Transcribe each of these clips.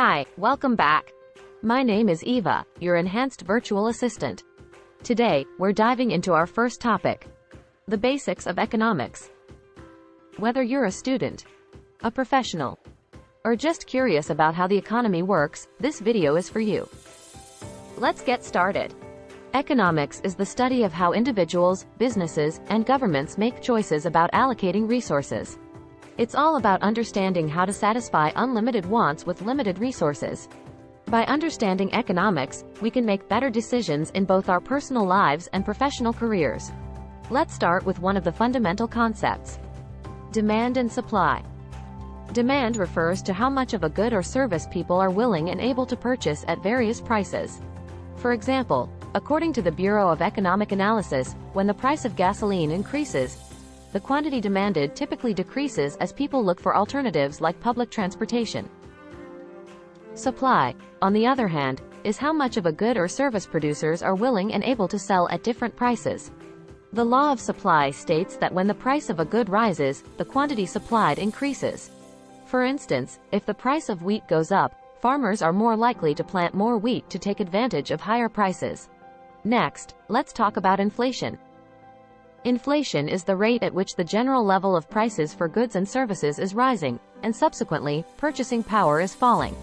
Hi, welcome back. My name is Eva, your enhanced virtual assistant. Today, we're diving into our first topic, the basics of economics. Whether you're a student, a professional, or just curious about how the economy works, this video is for you. Let's get started. Economics is the study of how individuals, businesses, and governments make choices about allocating resources. It's all about understanding how to satisfy unlimited wants with limited resources. By understanding economics, we can make better decisions in both our personal lives and professional careers. Let's start with one of the fundamental concepts: demand and supply. Demand refers to how much of a good or service people are willing and able to purchase at various prices. For example, according to the Bureau of Economic Analysis, when the price of gasoline increases, the quantity demanded typically decreases as people look for alternatives like public transportation. Supply, on the other hand, is how much of a good or service producers are willing and able to sell at different prices. The law of supply states that when the price of a good rises, the quantity supplied increases. For instance, if the price of wheat goes up, farmers are more likely to plant more wheat to take advantage of higher prices. Next, let's talk about inflation. Inflation is the rate at which the general level of prices for goods and services is rising, and subsequently, purchasing power is falling.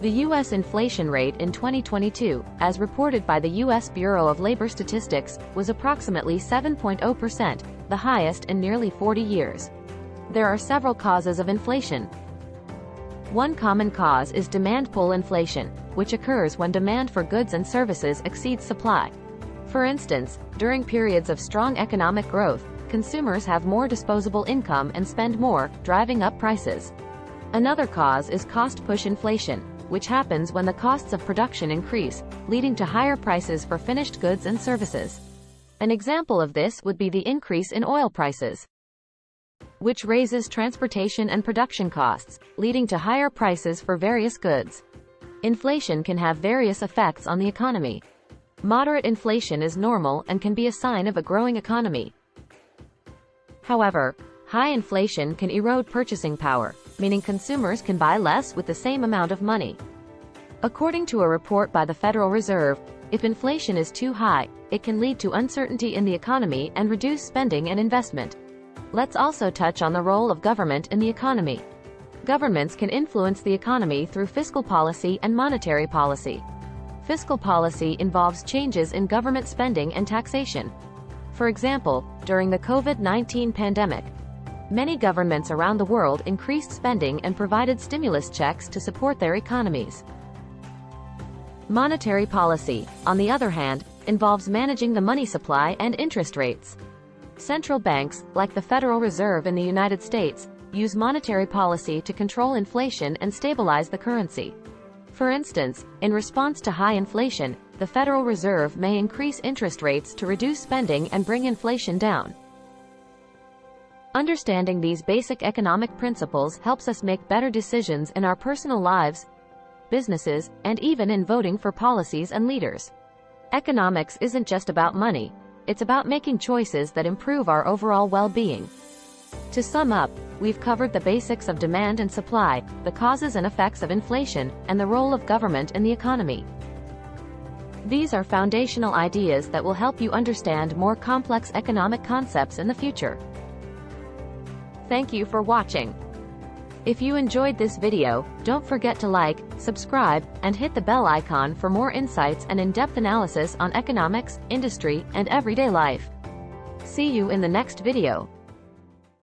The U.S. inflation rate in 2022, as reported by the U.S. Bureau of Labor Statistics, was approximately 7.0%, the highest in nearly 40 years. There are several causes of inflation. One common cause is demand pull inflation, which occurs when demand for goods and services exceeds supply. For instance, during periods of strong economic growth, consumers have more disposable income and spend more, driving up prices. Another cause is cost push inflation, which happens when the costs of production increase, leading to higher prices for finished goods and services. An example of this would be the increase in oil prices, which raises transportation and production costs, leading to higher prices for various goods. Inflation can have various effects on the economy. Moderate inflation is normal and can be a sign of a growing economy. However, high inflation can erode purchasing power, meaning consumers can buy less with the same amount of money. According to a report by the Federal Reserve, if inflation is too high, it can lead to uncertainty in the economy and reduce spending and investment. Let's also touch on the role of government in the economy. Governments can influence the economy through fiscal policy and monetary policy. Fiscal policy involves changes in government spending and taxation. For example, during the COVID-19 pandemic, many governments around the world increased spending and provided stimulus checks to support their economies. Monetary policy, on the other hand, involves managing the money supply and interest rates. Central banks, like the Federal Reserve in the United States, use monetary policy to control inflation and stabilize the currency. For instance, in response to high inflation, the Federal Reserve may increase interest rates to reduce spending and bring inflation down. Understanding these basic economic principles helps us make better decisions in our personal lives, businesses, and even in voting for policies and leaders. Economics isn't just about money. It's about making choices that improve our overall well-being. To sum up, we've covered the basics of demand and supply, the causes and effects of inflation, and the role of government in the economy. These are foundational ideas that will help you understand more complex economic concepts in the future. Thank you for watching. If you enjoyed this video, don't forget to like, subscribe, and hit the bell icon for more insights and in-depth analysis on economics, industry, and everyday life. See you in the next video.